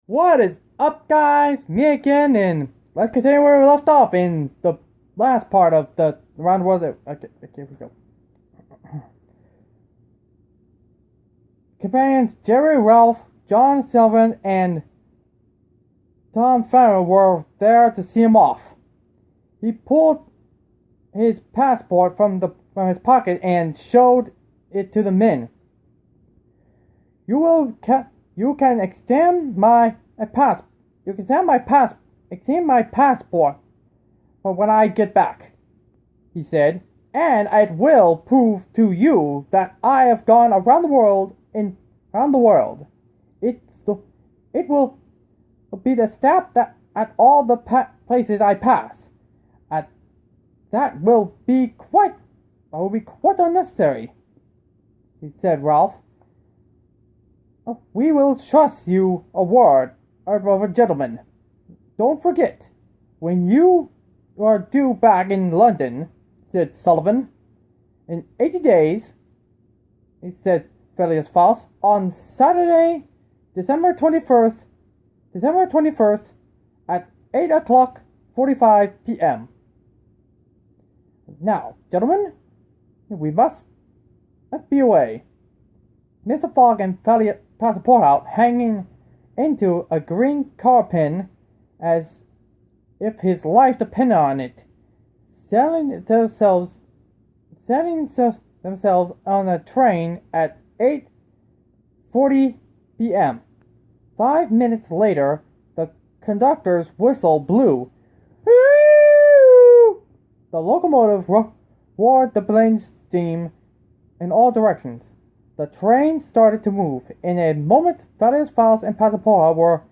What is up, guys? Me again, and let's continue where we left off in the last part of the round world. Okay, here we go. Companions Jerry, Ralph, John Sullivan, and Tom Farrell were there to see him off. He pulled his passport from his pocket and showed it to the men. You can extend my passport for when I get back, he said, and it will prove to you that I have gone around the world. It will be the stamp that at all the places I pass. At that will be quite unnecessary, he said, Ralph. We will trust you a word of a gentleman. Don't forget, when you are due back in London, said Sullivan. In 80 days, he said Phileas Faust, on Saturday, December 21st, at 8 o'clock 45 p.m. Now, gentlemen, we must be away. Mr. Fogg and Phileas passport out, hanging into a green car pin as if his life depended on it, setting themselves on a train at 8:40 p.m. 5 minutes later, the conductor's whistle blew. The locomotive roared the blade steam in all directions. The train started to move. In a moment, Phileas Faust and Passepartout were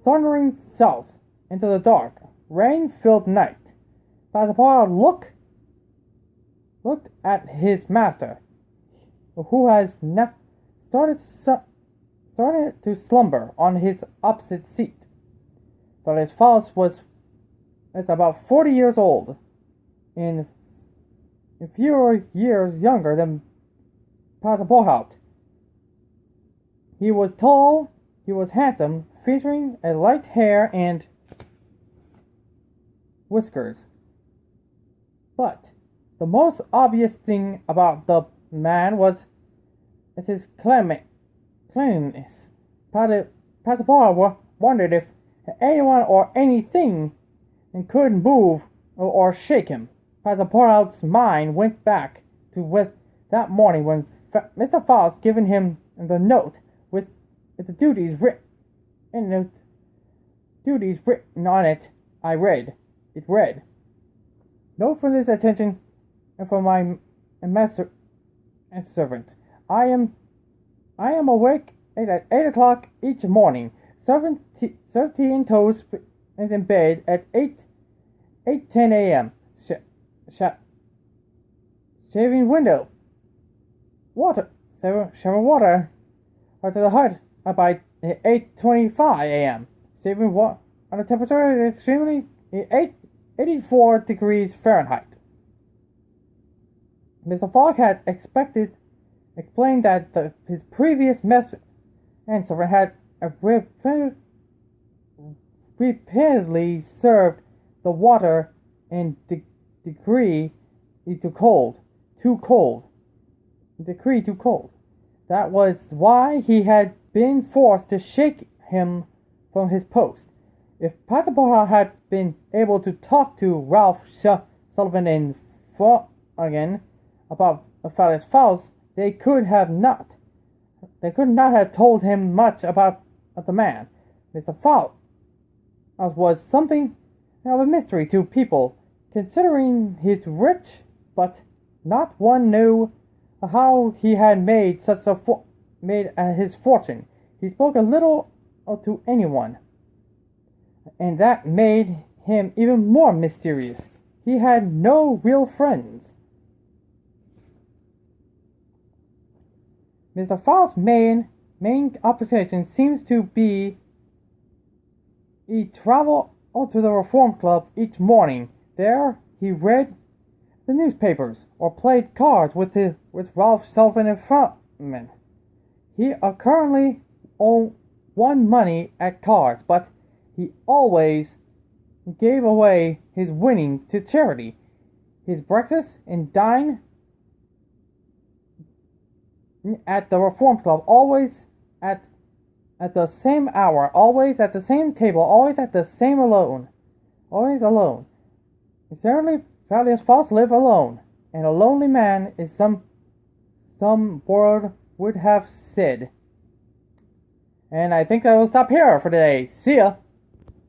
thundering south into the dark, rain-filled night. Passepartout looked at his master, who has started to slumber on his opposite seat. Phileas Faust was about 40 years old, in fewer years younger than Passepartout. He was tall, he was handsome, featuring a light hair and whiskers. But the most obvious thing about the man was his cleanliness. Passepartout wondered if anyone or anything could move or shake him. Passepartout's mind went back to that morning when Mr. Faust given him the note with the duties written on it. It read, "Note for this attention and for my master and servant. I am awake at 8 o'clock each morning. Servant tea and toast and in bed at 8:10 a.m. Shaving window. Shower water to the hut by 8:25 a.m. Saving water on a temperature extremely 84 degrees Fahrenheit." Mr. Fogg had explained that his previous answer had repeatedly served the water in decree too cold. That was why he had been forced to shake him from his post. If Passepartout had been able to talk to Ralph Sullivan and Flanagan about Phileas Faust, they could not have told him much about the man. Mr. Faust was something of a mystery to people, considering his rich, but not one knew how he had made his fortune. He spoke a little to anyone, and that made him even more mysterious. He had no real friends. Mr. Faust's main occupation seems to be he traveled to the Reform Club each morning. There he read the newspapers or played cards with Ralph Sullivan and Frontman. He currently won money at cards, but he always gave away his winning to charity. His breakfast and dine at the Reform Club, always at the same hour, always at the same table, always at the same alone. Always alone. He certainly proudly as false live alone, and a lonely man is some world would have said. And I think I will stop here for today. See ya!